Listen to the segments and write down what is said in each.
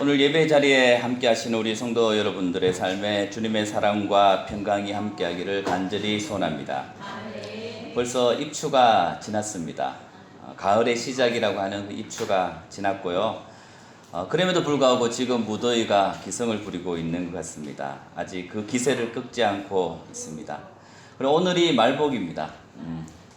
오늘 예배 자리에 함께 하신 우리 성도 여러분들의 삶에 주님의 사랑과 평강이 함께 하기를 간절히 소원합니다. 벌써 입추가 지났습니다. 가을의 시작이라고 하는 그 입추가 지났고요. 그럼에도 불구하고 지금 무더위가 기승을 부리고 있는 것 같습니다. 아직 그 기세를 꺾지 않고 있습니다. 그럼 오늘이 말복입니다.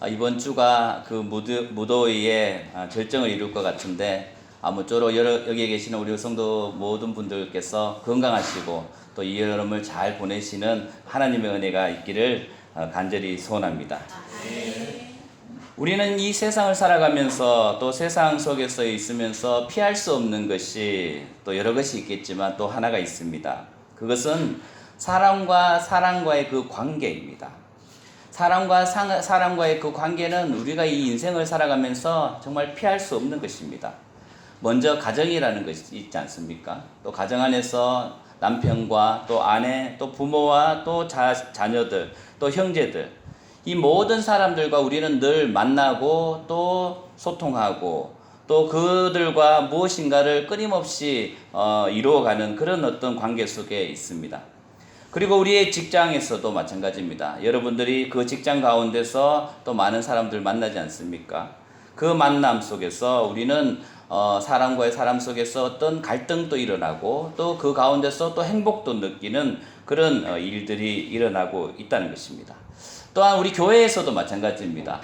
이번 주가 그 무더위의 절정을 이룰 것 같은데 아무쪼록 여기에 계시는 우리 성도 모든 분들께서 건강하시고 또 이 여름을 잘 보내시는 하나님의 은혜가 있기를 간절히 소원합니다. 우리는 이 세상을 살아가면서 또 세상 속에서 있으면서 피할 수 없는 것이 또 여러 것이 있겠지만 또 하나가 있습니다. 그것은 사람과 사람과의 그 관계입니다. 사람과 사람과의 그 관계는 우리가 이 인생을 살아가면서 정말 피할 수 없는 것입니다. 먼저 가정이라는 것이 있지 않습니까? 또 가정 안에서 남편과 또 아내, 또 부모와 또 자녀들, 또 형제들, 이 모든 사람들과 우리는 늘 만나고 또 소통하고 또 그들과 무엇인가를 끊임없이 이루어가는 그런 어떤 관계 속에 있습니다. 그리고 우리의 직장에서도 마찬가지입니다. 여러분들이 그 직장 가운데서 또 많은 사람들 만나지 않습니까? 그 만남 속에서 우리는 사람과의 사람 속에서 어떤 갈등도 일어나고 또 그 가운데서 또 행복도 느끼는 그런 일들이 일어나고 있다는 것입니다. 또한 우리 교회에서도 마찬가지입니다.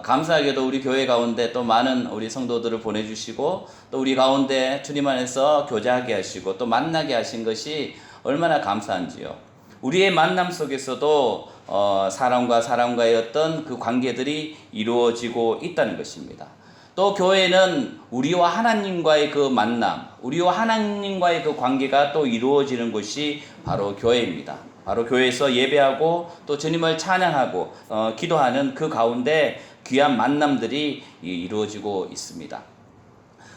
감사하게도 우리 교회 가운데 또 많은 우리 성도들을 보내주시고 또 우리 가운데 주님 안에서 교제하게 하시고 또 만나게 하신 것이 얼마나 감사한지요. 우리의 만남 속에서도 사람과 사람과의 어떤 그 관계들이 이루어지고 있다는 것입니다. 또 교회는 우리와 하나님과의 그 만남, 우리와 하나님과의 그 관계가 또 이루어지는 곳이 바로 교회입니다. 바로 교회에서 예배하고 또 주님을 찬양하고 기도하는 그 가운데 귀한 만남들이 이루어지고 있습니다.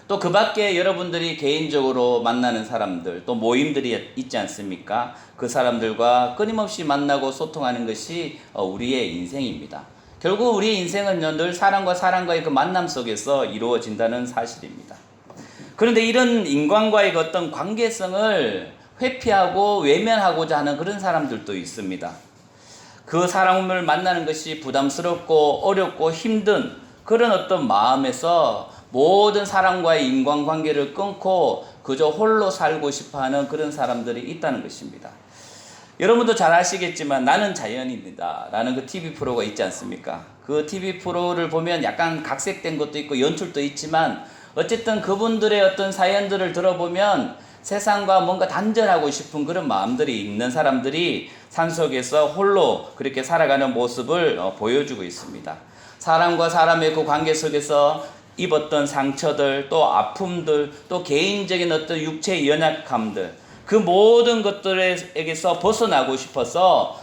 또 그 밖에 여러분들이 개인적으로 만나는 사람들, 또 모임들이 있지 않습니까? 그 사람들과 끊임없이 만나고 소통하는 것이 우리의 인생입니다. 결국 우리의 인생은 늘 사람과 사람과의 그 만남 속에서 이루어진다는 사실입니다. 그런데 이런 인간과의 어떤 관계성을 회피하고 외면하고자 하는 그런 사람들도 있습니다. 그 사람을 만나는 것이 부담스럽고 어렵고 힘든 그런 어떤 마음에서 모든 사람과의 인간관계를 끊고 그저 홀로 살고 싶어하는 그런 사람들이 있다는 것입니다. 여러분도 잘 아시겠지만 나는 자연인이다 라는 그 TV 프로가 있지 않습니까? 그 TV 프로를 보면 약간 각색된 것도 있고 연출도 있지만 어쨌든 그분들의 어떤 사연들을 들어보면 세상과 뭔가 단절하고 싶은 그런 마음들이 있는 사람들이 산속에서 홀로 그렇게 살아가는 모습을 보여주고 있습니다. 사람과 사람의 그 관계 속에서 입었던 상처들, 또 아픔들, 또 개인적인 어떤 육체의 연약함들, 그 모든 것들에게서 벗어나고 싶어서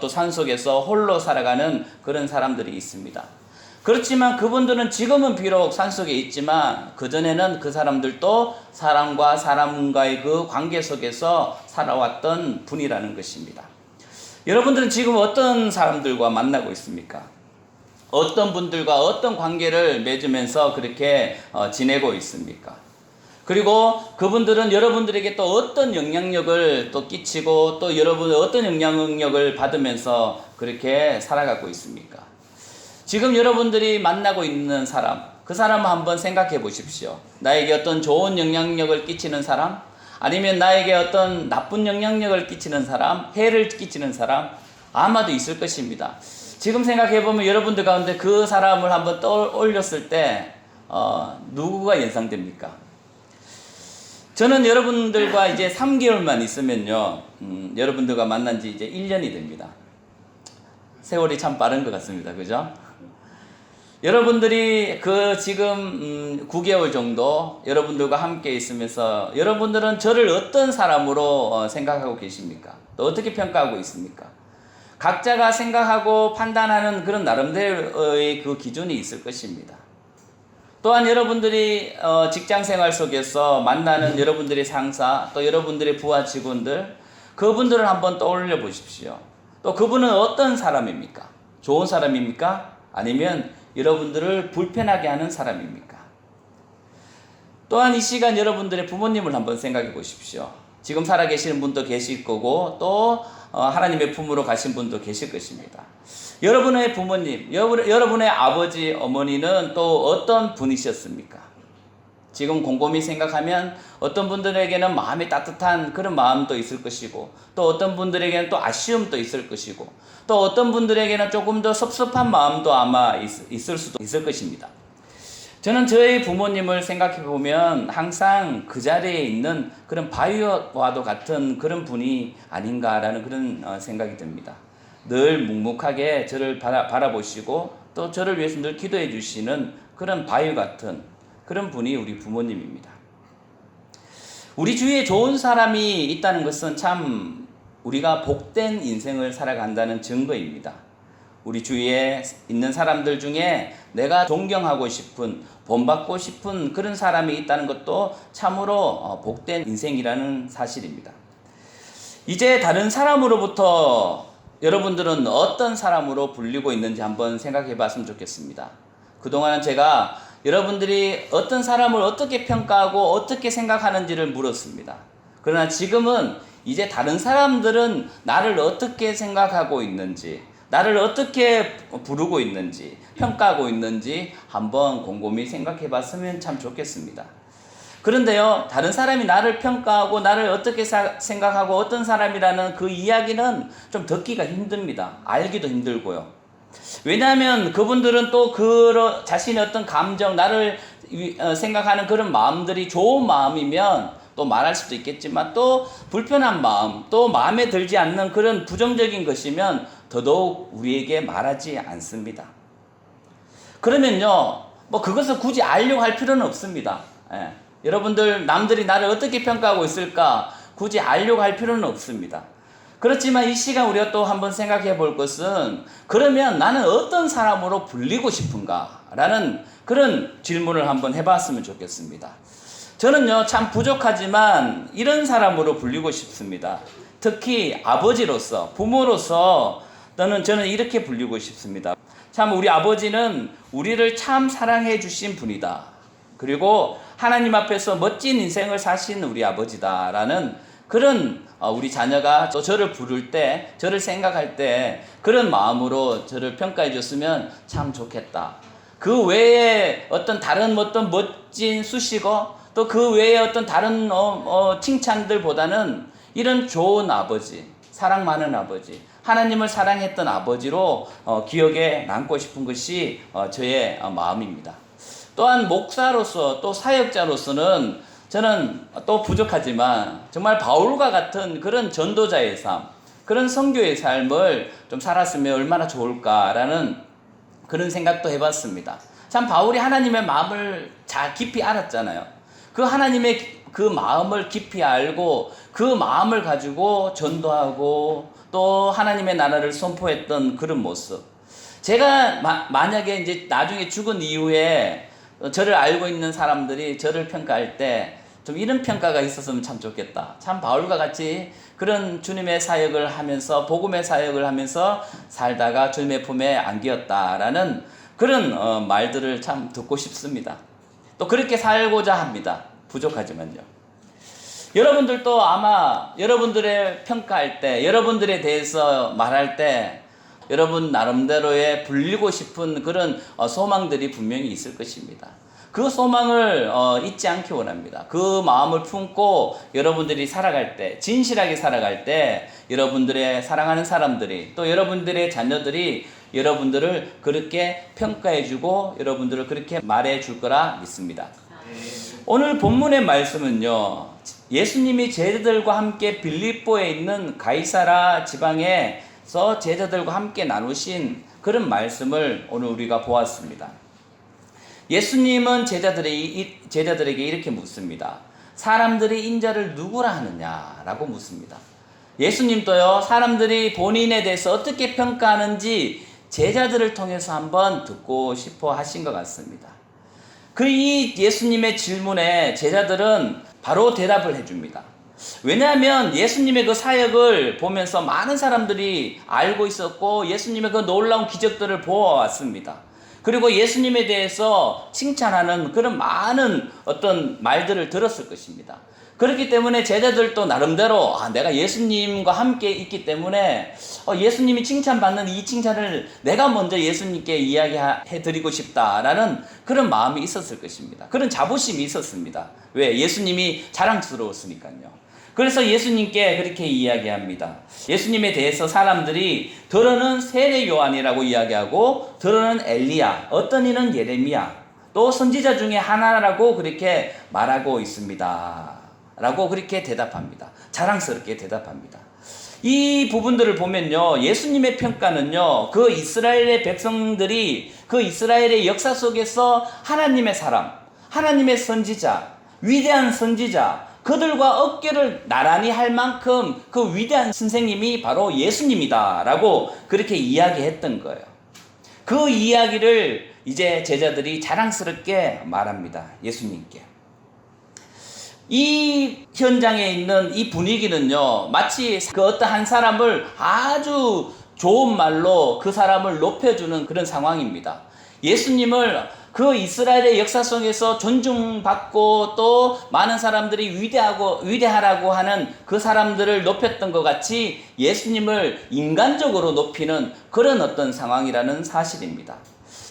또 산속에서 홀로 살아가는 그런 사람들이 있습니다. 그렇지만 그분들은 지금은 비록 산속에 있지만 그전에는 그 사람들도 사람과 사람과의 그 관계 속에서 살아왔던 분이라는 것입니다. 여러분들은 지금 어떤 사람들과 만나고 있습니까? 어떤 분들과 어떤 관계를 맺으면서 그렇게 지내고 있습니까? 그리고 그분들은 여러분들에게 또 어떤 영향력을 또 끼치고 또 여러분은 어떤 영향력을 받으면서 그렇게 살아가고 있습니까? 지금 여러분들이 만나고 있는 사람, 그 사람 한번 생각해 보십시오. 나에게 어떤 좋은 영향력을 끼치는 사람, 아니면 나에게 어떤 나쁜 영향력을 끼치는 사람, 해를 끼치는 사람 아마도 있을 것입니다. 지금 생각해보면 여러분들 가운데 그 사람을 한번 떠올렸을 때 누구가 연상됩니까? 저는 여러분들과 이제 3개월만 있으면요, 여러분들과 만난 지 이제 1년이 됩니다. 세월이 참 빠른 것 같습니다. 그죠? 여러분들이 그 지금 9개월 정도 여러분들과 함께 있으면서 여러분들은 저를 어떤 사람으로 생각하고 계십니까? 또 어떻게 평가하고 있습니까? 각자가 생각하고 판단하는 그런 나름대로의 그 기준이 있을 것입니다. 또한 여러분들이 직장생활 속에서 만나는 여러분들의 상사, 또 여러분들의 부하 직원들, 그분들을 한번 떠올려 보십시오. 또 그분은 어떤 사람입니까? 좋은 사람입니까? 아니면 여러분들을 불편하게 하는 사람입니까? 또한 이 시간 여러분들의 부모님을 한번 생각해 보십시오. 지금 살아계시는 분도 계실 거고 또 하나님의 품으로 가신 분도 계실 것입니다. 여러분의 부모님, 여러분의 아버지, 어머니는 또 어떤 분이셨습니까? 지금 곰곰이 생각하면 어떤 분들에게는 마음이 따뜻한 그런 마음도 있을 것이고 또 어떤 분들에게는 또 아쉬움도 있을 것이고 또 어떤 분들에게는 조금 더 섭섭한 마음도 아마 있을 수도 있을 것입니다. 저는 저희 부모님을 생각해 보면 항상 그 자리에 있는 그런 바위와도 같은 그런 분이 아닌가라는 그런 생각이 듭니다. 늘 묵묵하게 저를 바라보시고 또 저를 위해서 늘 기도해 주시는 그런 바위 같은 그런 분이 우리 부모님입니다. 우리 주위에 좋은 사람이 있다는 것은 참 우리가 복된 인생을 살아간다는 증거입니다. 우리 주위에 있는 사람들 중에 내가 존경하고 싶은, 본받고 싶은 그런 사람이 있다는 것도 참으로 복된 인생이라는 사실입니다. 이제 다른 사람으로부터 여러분들은 어떤 사람으로 불리고 있는지 한번 생각해 봤으면 좋겠습니다. 그동안은 제가 여러분들이 어떤 사람을 어떻게 평가하고 어떻게 생각하는지를 물었습니다. 그러나 지금은 이제 다른 사람들은 나를 어떻게 생각하고 있는지, 나를 어떻게 부르고 있는지, 평가하고 있는지 한번 곰곰이 생각해 봤으면 참 좋겠습니다. 그런데요, 다른 사람이 나를 평가하고 나를 어떻게 생각하고 어떤 사람이라는 그 이야기는 좀 듣기가 힘듭니다. 알기도 힘들고요. 왜냐하면 그분들은 또 자신의 어떤 감정, 나를 생각하는 그런 마음들이 좋은 마음이면 또 말할 수도 있겠지만 또 불편한 마음, 또 마음에 들지 않는 그런 부정적인 것이면 더더욱 우리에게 말하지 않습니다. 그러면요, 뭐 그것을 굳이 알려고 할 필요는 없습니다. 여러분들 남들이 나를 어떻게 평가하고 있을까 굳이 알려고 할 필요는 없습니다. 그렇지만 이 시간 우리가 또 한번 생각해 볼 것은 그러면 나는 어떤 사람으로 불리고 싶은가 라는 그런 질문을 한번 해봤으면 좋겠습니다. 저는요 참 부족하지만 이런 사람으로 불리고 싶습니다. 특히 아버지로서 부모로서 저는 이렇게 불리고 싶습니다. 참 우리 아버지는 우리를 참 사랑해 주신 분이다. 그리고 하나님 앞에서 멋진 인생을 사신 우리 아버지다라는 그런 우리 자녀가 또 저를 부를 때, 저를 생각할 때 그런 마음으로 저를 평가해 줬으면 참 좋겠다. 그 외에 어떤 다른 어떤 멋진 수식어 또 그 외에 어떤 다른 칭찬들보다는 이런 좋은 아버지, 사랑 많은 아버지, 하나님을 사랑했던 아버지로 기억에 남고 싶은 것이 저의 마음입니다. 또한 목사로서 또 사역자로서는 저는 또 부족하지만 정말 바울과 같은 그런 전도자의 삶, 그런 선교의 삶을 좀 살았으면 얼마나 좋을까라는 그런 생각도 해봤습니다. 참 바울이 하나님의 마음을 깊이 알았잖아요. 그 하나님의 그 마음을 깊이 알고 그 마음을 가지고 전도하고 또 하나님의 나라를 선포했던 그런 모습. 제가 만약에 이제 나중에 죽은 이후에 저를 알고 있는 사람들이 저를 평가할 때 좀 이런 평가가 있었으면 참 좋겠다. 참 바울과 같이 그런 주님의 사역을 하면서 복음의 사역을 하면서 살다가 주님의 품에 안기었다라는 그런 말들을 참 듣고 싶습니다. 또 그렇게 살고자 합니다. 부족하지만요. 여러분들도 아마 여러분들의 평가할 때, 여러분들에 대해서 말할 때 여러분 나름대로의 불리고 싶은 그런 소망들이 분명히 있을 것입니다. 그 소망을 잊지 않기 원합니다. 그 마음을 품고 여러분들이 살아갈 때, 진실하게 살아갈 때 여러분들의 사랑하는 사람들이 또 여러분들의 자녀들이 여러분들을 그렇게 평가해주고 여러분들을 그렇게 말해줄 거라 믿습니다. 오늘 본문의 말씀은요, 예수님이 제자들과 함께 빌립보에 있는 가이사라 지방에서 제자들과 함께 나누신 그런 말씀을 오늘 우리가 보았습니다. 예수님은 제자들에게 이렇게 묻습니다. 사람들이 인자를 누구라 하느냐라고 묻습니다. 예수님도요, 사람들이 본인에 대해서 어떻게 평가하는지 제자들을 통해서 한번 듣고 싶어 하신 것 같습니다. 이 예수님의 질문에 제자들은 바로 대답을 해줍니다. 왜냐하면 예수님의 그 사역을 보면서 많은 사람들이 알고 있었고 예수님의 그 놀라운 기적들을 보아왔습니다. 그리고 예수님에 대해서 칭찬하는 그런 많은 어떤 말들을 들었을 것입니다. 그렇기 때문에 제자들도 나름대로 내가 예수님과 함께 있기 때문에 예수님이 칭찬받는 이 칭찬을 내가 먼저 예수님께 이야기해드리고 싶다라는 그런 마음이 있었을 것입니다. 그런 자부심이 있었습니다. 왜? 예수님이 자랑스러웠으니까요. 그래서 예수님께 그렇게 이야기합니다. 예수님에 대해서 사람들이 더러는 세례 요한이라고 이야기하고 더러는 엘리야, 어떤 이는 예레미야, 또 선지자 중에 하나라고 그렇게 말하고 있습니다. 라고 그렇게 대답합니다. 자랑스럽게 대답합니다. 이 부분들을 보면요, 예수님의 평가는요, 그 이스라엘의 백성들이 그 이스라엘의 역사 속에서 하나님의 사람, 하나님의 선지자, 위대한 선지자, 그들과 어깨를 나란히 할 만큼 그 위대한 선생님이 바로 예수님이다 라고 그렇게 이야기했던 거예요. 그 이야기를 이제 제자들이 자랑스럽게 말합니다. 예수님께. 이 현장에 있는 이 분위기는요, 마치 그 어떤 한 사람을 아주 좋은 말로 그 사람을 높여주는 그런 상황입니다. 예수님을 그 이스라엘의 역사 속에서 존중받고 또 많은 사람들이 위대하라고 하는 그 사람들을 높였던 것 같이 예수님을 인간적으로 높이는 그런 어떤 상황이라는 사실입니다.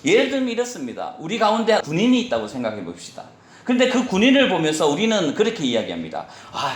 예를 들면 이렇습니다. 우리 가운데 군인이 있다고 생각해 봅시다. 근데 그 군인을 보면서 우리는 그렇게 이야기합니다.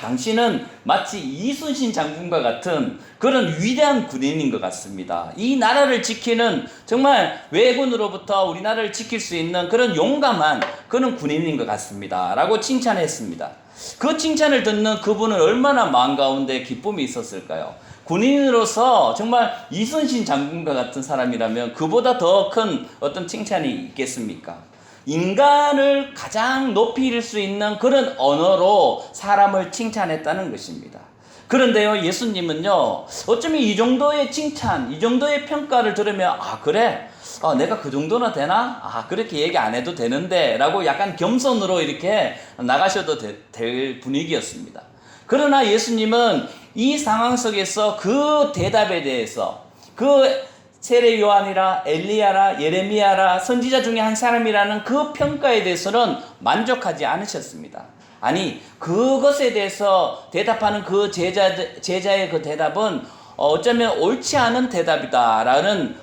당신은 마치 이순신 장군과 같은 그런 위대한 군인인 것 같습니다. 이 나라를 지키는 정말 왜군으로부터 우리나라를 지킬 수 있는 그런 용감한 그런 군인인 것 같습니다. 라고 칭찬했습니다. 그 칭찬을 듣는 그분은 얼마나 마음 가운데 기쁨이 있었을까요? 군인으로서 정말 이순신 장군과 같은 사람이라면 그보다 더 큰 어떤 칭찬이 있겠습니까? 인간을 가장 높일 수 있는 그런 언어로 사람을 칭찬했다는 것입니다. 그런데요, 예수님은요, 어쩌면 이 정도의 칭찬, 이 정도의 평가를 들으면, 그래? 내가 그 정도나 되나? 그렇게 얘기 안 해도 되는데, 라고 약간 겸손으로 이렇게 나가셔도 될 분위기였습니다. 그러나 예수님은 이 상황 속에서 그 대답에 대해서, 그 세례 요한이라 엘리야라 예레미야라 선지자 중에 한 사람이라는 그 평가에 대해서는 만족하지 않으셨습니다. 아니, 그것에 대해서 대답하는 그 제자의 그 대답은 어쩌면 옳지 않은 대답이다라는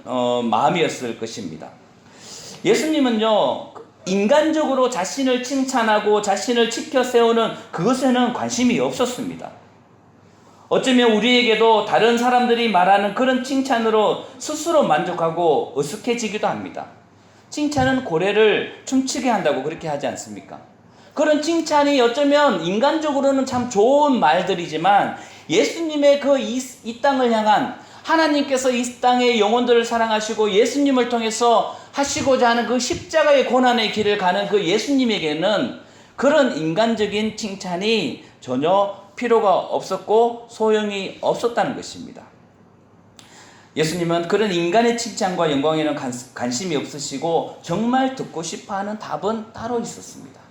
마음이었을 것입니다. 예수님은요, 인간적으로 자신을 칭찬하고 자신을 지켜 세우는 그것에는 관심이 없었습니다. 어쩌면 우리에게도 다른 사람들이 말하는 그런 칭찬으로 스스로 만족하고 어색해지기도 합니다. 칭찬은 고래를 춤추게 한다고 그렇게 하지 않습니까? 그런 칭찬이 어쩌면 인간적으로는 참 좋은 말들이지만 예수님의 그 이 땅을 향한 하나님께서 이 땅의 영혼들을 사랑하시고 예수님을 통해서 하시고자 하는 그 십자가의 고난의 길을 가는 그 예수님에게는 그런 인간적인 칭찬이 전혀 필요가 없었고 소용이 없었다는 것입니다. 예수님은 그런 인간의 칭찬과 영광에는 관심이 없으시고 정말 듣고 싶어하는 답은 따로 있었습니다.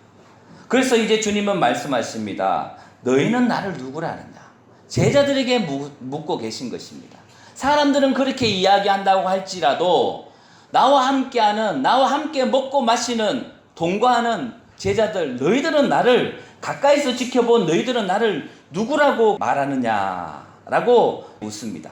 그래서 이제 주님은 말씀하십니다. 너희는 나를 누구라 하느냐? 제자들에게 묻고 계신 것입니다. 사람들은 그렇게 이야기한다고 할지라도 나와 함께하는, 나와 함께 먹고 마시는, 동거하는 제자들, 너희들은 나를 가까이서 지켜본 너희들은 나를 누구라고 말하느냐라고 묻습니다.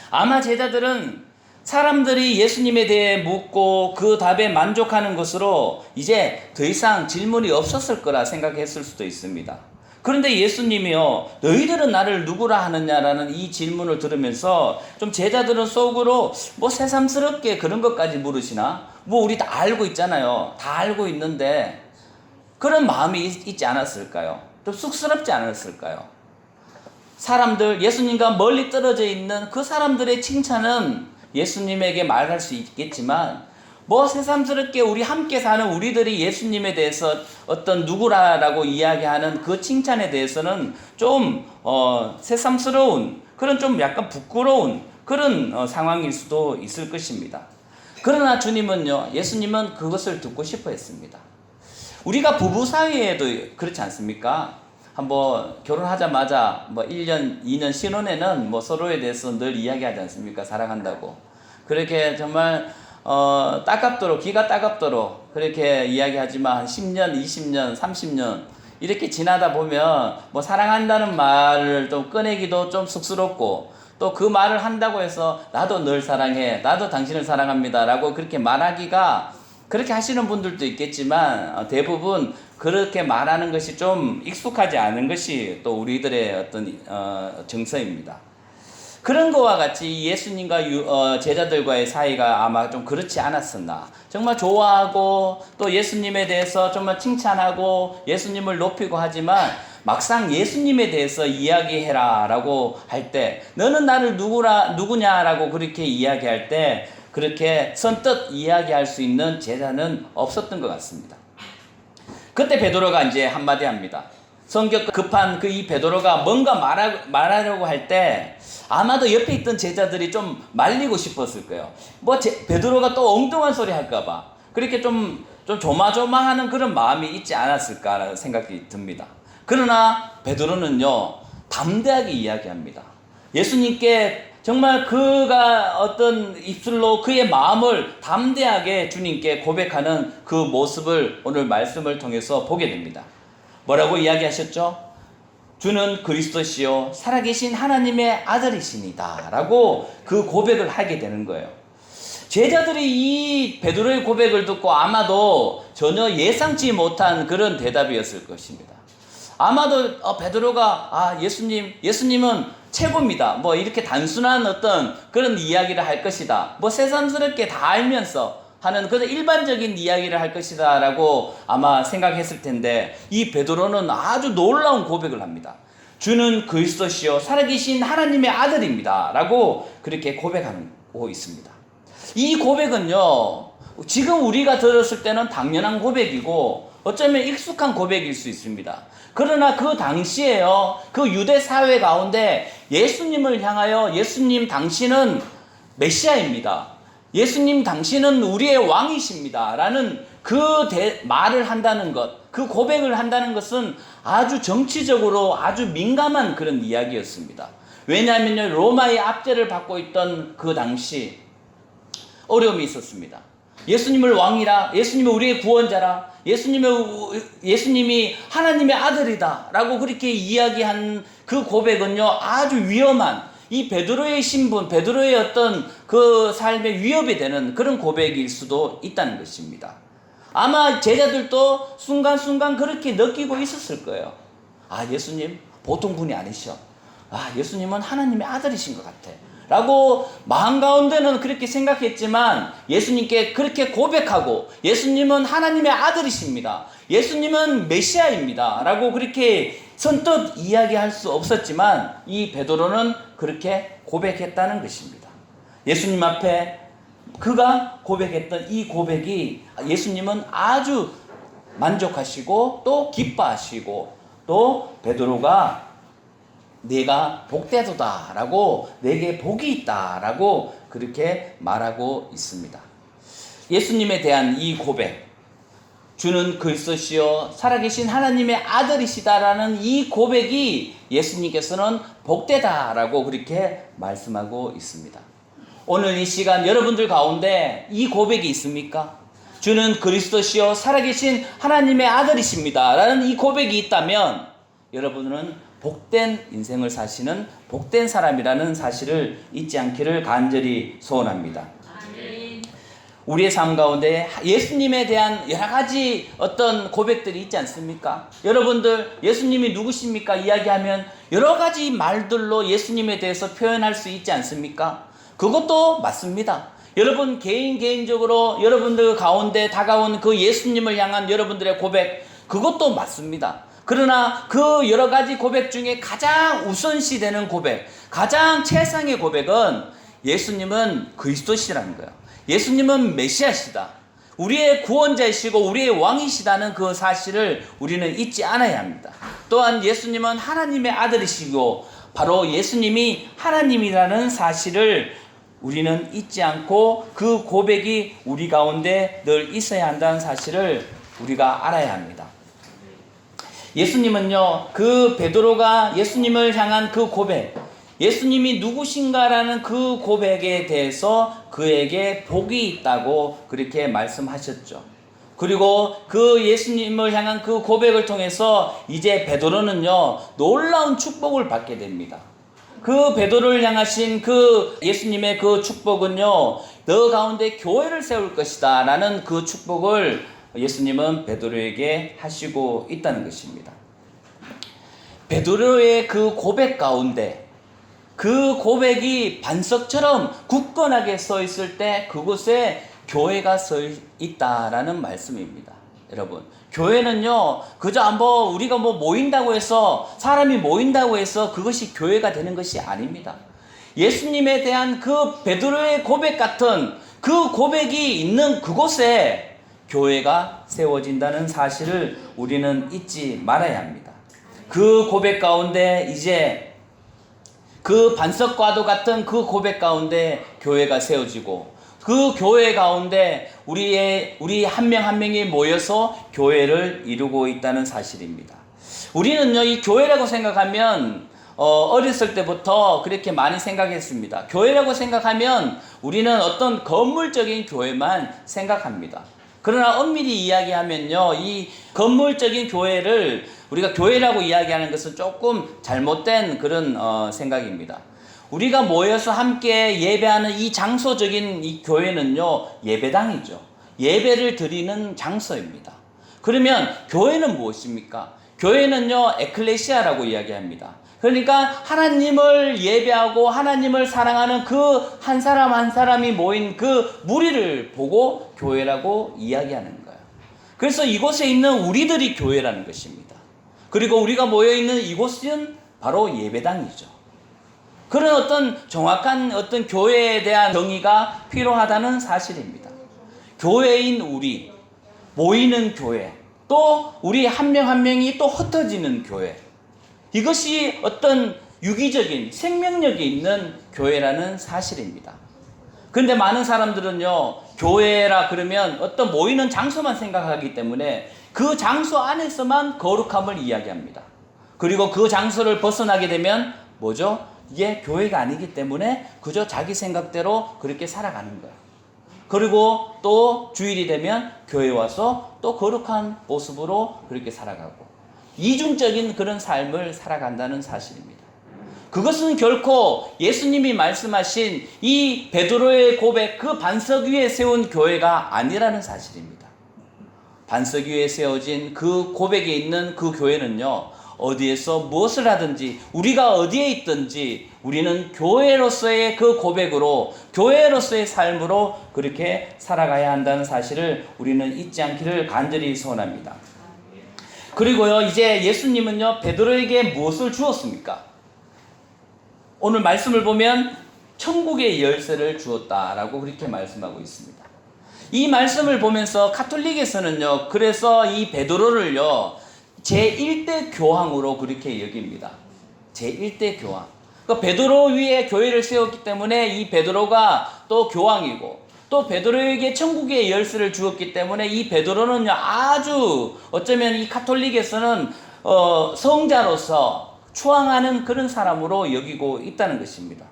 아마 제자들은 사람들이 예수님에 대해 묻고 그 답에 만족하는 것으로 이제 더 이상 질문이 없었을 거라 생각했을 수도 있습니다. 그런데 예수님이요, 너희들은 나를 누구라 하느냐라는 이 질문을 들으면서 좀 제자들은 속으로 새삼스럽게 그런 것까지 물으시나? 우리 다 알고 있잖아요. 다 알고 있는데 그런 마음이 있지 않았을까요? 좀 쑥스럽지 않았을까요? 사람들, 예수님과 멀리 떨어져 있는 그 사람들의 칭찬은 예수님에게 말할 수 있겠지만 새삼스럽게 우리 함께 사는 우리들이 예수님에 대해서 어떤 누구라고 이야기하는 그 칭찬에 대해서는 좀 새삼스러운, 그런 좀 약간 부끄러운 그런 상황일 수도 있을 것입니다. 그러나 주님은요, 예수님은 그것을 듣고 싶어 했습니다. 우리가 부부 사이에도 그렇지 않습니까? 한번 결혼하자마자 1년, 2년 신혼에는 서로에 대해서 늘 이야기하지 않습니까? 사랑한다고. 그렇게 정말 따갑도록, 귀가 따갑도록 그렇게 이야기하지만 한 10년, 20년, 30년 이렇게 지나다 보면 뭐 사랑한다는 말을 좀 꺼내기도 좀 쑥스럽고 또 그 말을 한다고 해서 나도 널 사랑해, 나도 당신을 사랑합니다 라고 그렇게 말하기가 그렇게 하시는 분들도 있겠지만 대부분 그렇게 말하는 것이 좀 익숙하지 않은 것이 또 우리들의 어떤 정서입니다. 그런 거와 같이 예수님과 제자들과의 사이가 아마 좀 그렇지 않았었나. 정말 좋아하고 또 예수님에 대해서 정말 칭찬하고 예수님을 높이고 하지만 막상 예수님에 대해서 이야기해라 라고 할 때 너는 나를 누구냐라고 그렇게 이야기할 때 그렇게 선뜻 이야기할 수 있는 제자는 없었던 것 같습니다. 그때 베드로가 이제 한마디 합니다. 성격 급한 그 이 베드로가 뭔가 말하려고 할 때 아마도 옆에 있던 제자들이 좀 말리고 싶었을 거예요. 베드로가 또 엉뚱한 소리 할까봐 그렇게 좀 조마조마하는 그런 마음이 있지 않았을까라는 생각이 듭니다. 그러나 베드로는요 담대하게 이야기합니다. 예수님께 정말 그가 어떤 입술로 그의 마음을 담대하게 주님께 고백하는 그 모습을 오늘 말씀을 통해서 보게 됩니다. 뭐라고 이야기하셨죠? 주는 그리스도시요 살아계신 하나님의 아들이십니다 라고 그 고백을 하게 되는 거예요. 제자들이 이 베드로의 고백을 듣고 아마도 전혀 예상치 못한 그런 대답이었을 것입니다. 아마도 베드로가 예수님은 최고입니다. 뭐 이렇게 단순한 어떤 그런 이야기를 할 것이다. 뭐 새삼스럽게 다 알면서 하는 그런 일반적인 이야기를 할 것이다 라고 아마 생각했을 텐데 이 베드로는 아주 놀라운 고백을 합니다. 주는 그리스도시요 살아계신 하나님의 아들입니다 라고 그렇게 고백하고 있습니다. 이 고백은요 지금 우리가 들었을 때는 당연한 고백이고 어쩌면 익숙한 고백일 수 있습니다. 그러나 그 당시에요 그 유대 사회 가운데 예수님을 향하여 예수님 당신은 메시아입니다. 예수님 당신은 우리의 왕이십니다 라는 그 말을 한다는 것, 그 고백을 한다는 것은 아주 정치적으로 아주 민감한 그런 이야기였습니다. 왜냐하면 로마의 압제를 받고 있던 그 당시 어려움이 있었습니다. 예수님을 왕이라, 예수님이 우리의 구원자라, 예수님이 하나님의 아들이다 라고 그렇게 이야기한 그 고백은요 아주 위험한 이 베드로의 신분, 베드로의 어떤 그 삶의 위협이 되는 그런 고백일 수도 있다는 것입니다. 아마 제자들도 순간순간 그렇게 느끼고 있었을 거예요. 예수님 보통 분이 아니셔. 예수님은 하나님의 아들이신 것 같아 라고 마음 가운데는 그렇게 생각했지만 예수님께 그렇게 고백하고 예수님은 하나님의 아들이십니다. 예수님은 메시아입니다 라고 그렇게 선뜻 이야기할 수 없었지만 이 베드로는 그렇게 고백했다는 것입니다. 예수님 앞에 그가 고백했던 이 고백이 예수님은 아주 만족하시고 또 기뻐하시고 또 베드로가 내가 복되도다 라고 내게 복이 있다 라고 그렇게 말하고 있습니다. 예수님에 대한 이 고백, 주는 그리스도시요 살아계신 하나님의 아들이시다라는 이 고백이 예수님께서는 복되다라고 그렇게 말씀하고 있습니다. 오늘 이 시간 여러분들 가운데 이 고백이 있습니까? 주는 그리스도시요 살아계신 하나님의 아들이십니다 라는 이 고백이 있다면 여러분은 복된 인생을 사시는 복된 사람이라는 사실을 잊지 않기를 간절히 소원합니다. 우리의 삶 가운데 예수님에 대한 여러 가지 어떤 고백들이 있지 않습니까? 여러분들 예수님이 누구십니까? 이야기하면 여러 가지 말들로 예수님에 대해서 표현할 수 있지 않습니까? 그것도 맞습니다. 여러분 개인적으로 여러분들 가운데 다가온 그 예수님을 향한 여러분들의 고백, 그것도 맞습니다. 그러나 그 여러 가지 고백 중에 가장 우선시되는 고백, 가장 최상의 고백은 예수님은 그리스도시라는 거예요. 예수님은 메시아시다. 우리의 구원자이시고 우리의 왕이시다는 그 사실을 우리는 잊지 않아야 합니다. 또한 예수님은 하나님의 아들이시고 바로 예수님이 하나님이라는 사실을 우리는 잊지 않고 그 고백이 우리 가운데 늘 있어야 한다는 사실을 우리가 알아야 합니다. 예수님은요, 그 베드로가 예수님을 향한 그 고백, 예수님이 누구신가라는 그 고백에 대해서 그에게 복이 있다고 그렇게 말씀하셨죠. 그리고 그 예수님을 향한 그 고백을 통해서 이제 베드로는요, 놀라운 축복을 받게 됩니다. 그 베드로를 향하신 그 예수님의 그 축복은요, 너 가운데 교회를 세울 것이다 라는 그 축복을 예수님은 베드로에게 하시고 있다는 것입니다. 베드로의 그 고백 가운데 그 고백이 반석처럼 굳건하게 서 있을 때 그곳에 교회가 서 있다라는 말씀입니다. 여러분, 교회는요, 그저 우리가 모인다고 해서, 사람이 모인다고 해서 그것이 교회가 되는 것이 아닙니다. 예수님에 대한 그 베드로의 고백 같은 그 고백이 있는 그곳에 교회가 세워진다는 사실을 우리는 잊지 말아야 합니다. 그 고백 가운데 이제 그 반석과도 같은 그 고백 가운데 교회가 세워지고, 그 교회 가운데 우리 한 명 한 명이 모여서 교회를 이루고 있다는 사실입니다. 우리는요, 이 교회라고 생각하면 어렸을 때부터 그렇게 많이 생각했습니다. 교회라고 생각하면 우리는 어떤 건물적인 교회만 생각합니다. 그러나 엄밀히 이야기하면요, 이 건물적인 교회를 우리가 교회라고 이야기하는 것은 조금 잘못된 그런 생각입니다. 우리가 모여서 함께 예배하는 이 장소적인 이 교회는요, 예배당이죠. 예배를 드리는 장소입니다. 그러면 교회는 무엇입니까? 교회는요, 에클레시아라고 이야기합니다. 그러니까 하나님을 예배하고 하나님을 사랑하는 그 한 사람 한 사람이 모인 그 무리를 보고 교회라고 이야기하는 거예요. 그래서 이곳에 있는 우리들이 교회라는 것입니다. 그리고 우리가 모여있는 이곳은 바로 예배당이죠. 그런 어떤 정확한 어떤 교회에 대한 정의가 필요하다는 사실입니다. 교회인 우리, 모이는 교회, 또 우리 한 명 한 명이 또 흩어지는 교회, 이것이 어떤 유기적인 생명력이 있는 교회라는 사실입니다. 그런데 많은 사람들은요, 교회라 그러면 어떤 모이는 장소만 생각하기 때문에 그 장소 안에서만 거룩함을 이야기합니다. 그리고 그 장소를 벗어나게 되면 뭐죠? 이게 교회가 아니기 때문에 그저 자기 생각대로 그렇게 살아가는 거예요. 그리고 또 주일이 되면 교회 와서 또 거룩한 모습으로 그렇게 살아가고, 이중적인 그런 삶을 살아간다는 사실입니다. 그것은 결코 예수님이 말씀하신 이 베드로의 고백, 그 반석 위에 세운 교회가 아니라는 사실입니다. 반석 위에 세워진 그 고백에 있는 그 교회는요, 어디에서 무엇을 하든지, 우리가 어디에 있든지 우리는 교회로서의 그 고백으로, 교회로서의 삶으로 그렇게 살아가야 한다는 사실을 우리는 잊지 않기를 간절히 소원합니다. 그리고요, 이제 예수님은요, 베드로에게 무엇을 주었습니까? 오늘 말씀을 보면 천국의 열쇠를 주었다라고 그렇게 말씀하고 있습니다. 이 말씀을 보면서 가톨릭에서는요, 그래서 이 베드로를요, 제1대 교황으로 그렇게 여깁니다. 제1대 교황. 그러니까 베드로 위에 교회를 세웠기 때문에 이 베드로가 또 교황이고, 또 베드로에게 천국의 열쇠를 주었기 때문에 이 베드로는요, 아주 어쩌면 이 가톨릭에서는 성자로서 추앙하는 그런 사람으로 여기고 있다는 것입니다.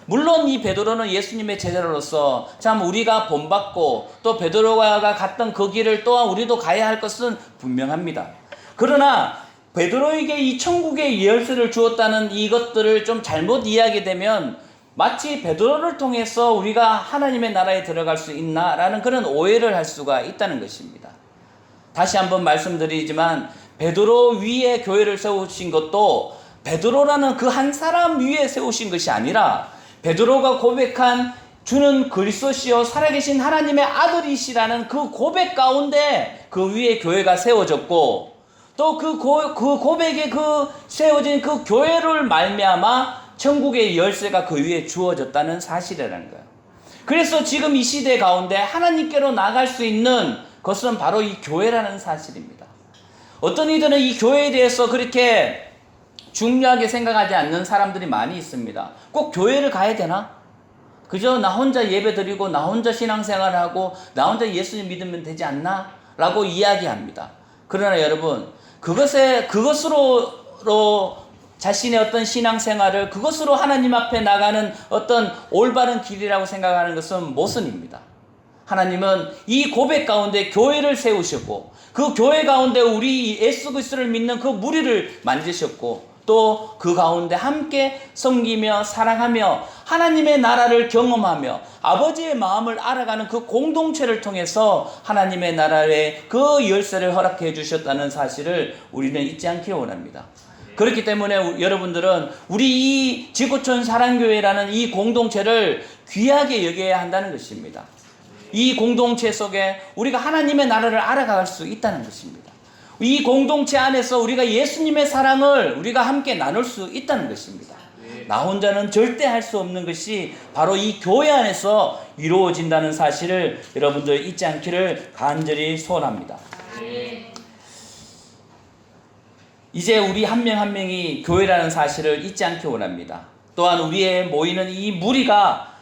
물론 이 베드로는 예수님의 제자로서 참 우리가 본받고 또 베드로가 갔던 그 길을 또한 우리도 가야 할 것은 분명합니다. 그러나 베드로에게 이 천국의 열쇠를 주었다는 이것들을 좀 잘못 이야기되면 마치 베드로를 통해서 우리가 하나님의 나라에 들어갈 수 있나라는 그런 오해를 할 수가 있다는 것입니다. 다시 한번 말씀드리지만 베드로 위에 교회를 세우신 것도 베드로라는 그 한 사람 위에 세우신 것이 아니라 베드로가 고백한 주는 그리스도시요 살아계신 하나님의 아들이시라는 그 고백 가운데 그 위에 교회가 세워졌고, 또 그 고백에 그 세워진 그 교회를 말미암아 천국의 열쇠가 그 위에 주어졌다는 사실이라는 거예요. 그래서 지금 이 시대 가운데 하나님께로 나갈 수 있는 것은 바로 이 교회라는 사실입니다. 어떤 이들은 이 교회에 대해서 그렇게 중요하게 생각하지 않는 사람들이 많이 있습니다. 꼭 교회를 가야 되나? 그저 나 혼자 예배 드리고 나 혼자 신앙생활을 하고 나 혼자 예수님 믿으면 되지 않나? 라고 이야기합니다. 그러나 여러분, 그것으로 자신의 어떤 신앙생활을 그것으로 하나님 앞에 나가는 어떤 올바른 길이라고 생각하는 것은 모순입니다. 하나님은 이 고백 가운데 교회를 세우셨고 그 교회 가운데 우리 예수 그리스도를 믿는 그 무리를 만드셨고 또 그 가운데 함께 섬기며 사랑하며 하나님의 나라를 경험하며 아버지의 마음을 알아가는 그 공동체를 통해서 하나님의 나라의 그 열쇠를 허락해 주셨다는 사실을 우리는 잊지 않기 원합니다. 그렇기 때문에 여러분들은 우리 이 지구촌 사랑교회라는 이 공동체를 귀하게 여겨야 한다는 것입니다. 이 공동체 속에 우리가 하나님의 나라를 알아갈 수 있다는 것입니다. 이 공동체 안에서 우리가 예수님의 사랑을 우리가 함께 나눌 수 있다는 것입니다. 나 혼자는 절대 할 수 없는 것이 바로 이 교회 안에서 이루어진다는 사실을 여러분들 잊지 않기를 간절히 소원합니다. 이제 우리 한 명 한 명이 교회라는 사실을 잊지 않기 원합니다. 또한 우리의 모이는 이 무리가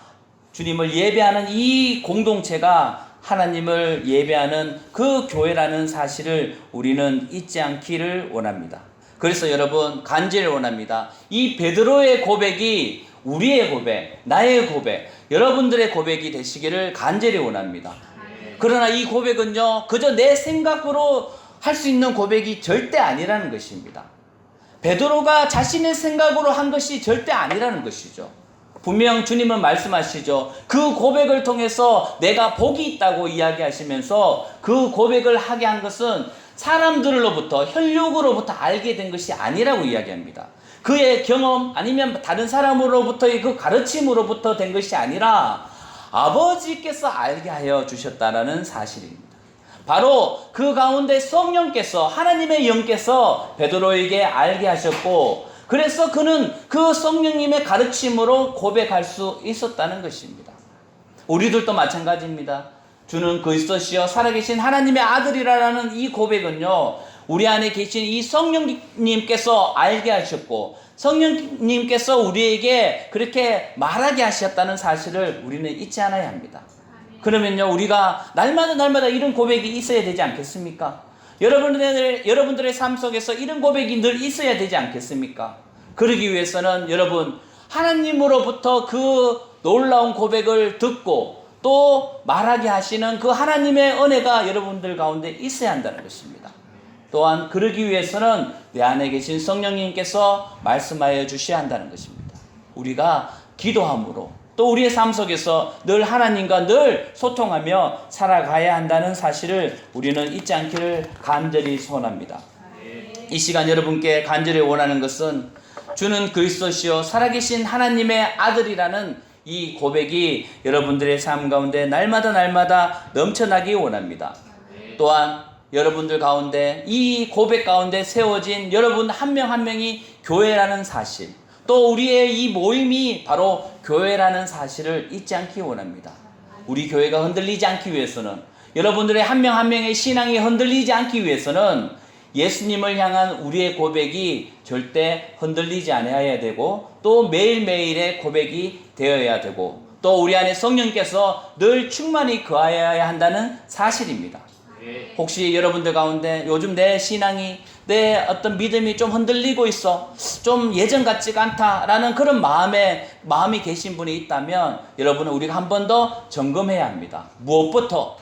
주님을 예배하는 이 공동체가 하나님을 예배하는 그 교회라는 사실을 우리는 잊지 않기를 원합니다. 그래서 여러분 간절히 원합니다. 이 베드로의 고백이 우리의 고백, 나의 고백, 여러분들의 고백이 되시기를 간절히 원합니다. 그러나 이 고백은요 그저 내 생각으로 할 수 있는 고백이 절대 아니라는 것입니다. 베드로가 자신의 생각으로 한 것이 절대 아니라는 것이죠. 분명 주님은 말씀하시죠. 그 고백을 통해서 내가 복이 있다고 이야기하시면서 그 고백을 하게 한 것은 사람들로부터 혈육으로부터 알게 된 것이 아니라고 이야기합니다. 그의 경험 아니면 다른 사람으로부터의 그 가르침으로부터 된 것이 아니라 아버지께서 알게 하여 주셨다라는 사실입니다. 바로 그 가운데 성령께서 하나님의 영께서 베드로에게 알게 하셨고 그래서 그는 그 성령님의 가르침으로 고백할 수 있었다는 것입니다. 우리들도 마찬가지입니다. 주는 그리스도시요 살아계신 하나님의 아들이라는 이 고백은요 우리 안에 계신 이 성령님께서 알게 하셨고 성령님께서 우리에게 그렇게 말하게 하셨다는 사실을 우리는 잊지 않아야 합니다. 그러면요 우리가 날마다 이런 고백이 있어야 되지 않겠습니까? 여러분들의 삶 속에서 이런 고백이 늘 있어야 되지 않겠습니까? 그러기 위해서는 여러분 하나님으로부터 그 놀라운 고백을 듣고 또 말하게 하시는 그 하나님의 은혜가 여러분들 가운데 있어야 한다는 것입니다. 또한 그러기 위해서는 내 안에 계신 성령님께서 말씀하여 주셔야 한다는 것입니다. 우리가 기도함으로 또 우리의 삶 속에서 늘 하나님과 늘 소통하며 살아가야 한다는 사실을 우리는 잊지 않기를 간절히 소원합니다. 이 시간 여러분께 간절히 원하는 것은 주는 그리스도시요 살아계신 하나님의 아들이라는 이 고백이 여러분들의 삶 가운데 날마다 넘쳐나기 원합니다. 또한 여러분들 가운데 이 고백 가운데 세워진 여러분 한 명 한 명이 교회라는 사실 또 우리의 이 모임이 바로 교회라는 사실을 잊지 않기 원합니다. 우리 교회가 흔들리지 않기 위해서는 여러분들의 한 명 한 명의 신앙이 흔들리지 않기 위해서는 예수님을 향한 우리의 고백이 절대 흔들리지 않아야 되고 또 매일매일의 고백이 되어야 되고 또 우리 안에 성령께서 늘 충만히 거하여야 한다는 사실입니다. 혹시 여러분들 가운데 요즘 내 신앙이 내 어떤 믿음이 좀 흔들리고 있어 좀 예전 같지가 않다라는 그런 마음이 계신 분이 있다면 여러분은 우리가 한 번 더 점검해야 합니다. 무엇부터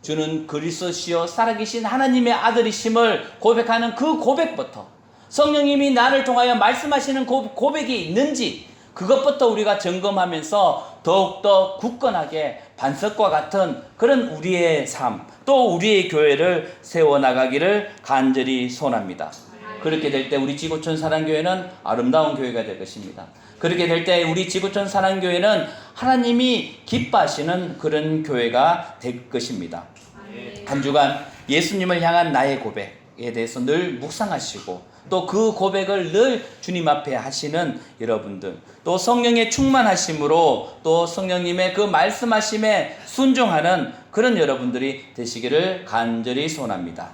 주는 그리스도시요 살아계신 하나님의 아들이심을 고백하는 그 고백부터 성령님이 나를 통하여 말씀하시는 고백이 있는지 그것부터 우리가 점검하면서 더욱더 굳건하게 반석과 같은 그런 우리의 삶 또 우리의 교회를 세워나가기를 간절히 소원합니다. 그렇게 될 때 우리 지구촌 사랑교회는 아름다운 교회가 될 것입니다. 그렇게 될 때 우리 지구촌 사랑교회는 하나님이 기뻐하시는 그런 교회가 될 것입니다. 한 주간 예수님을 향한 나의 고백에 대해서 늘 묵상하시고 또 그 고백을 늘 주님 앞에 하시는 여러분들 또 성령의 충만하심으로 또 성령님의 그 말씀하심에 순종하는 그런 여러분들이 되시기를 간절히 소원합니다.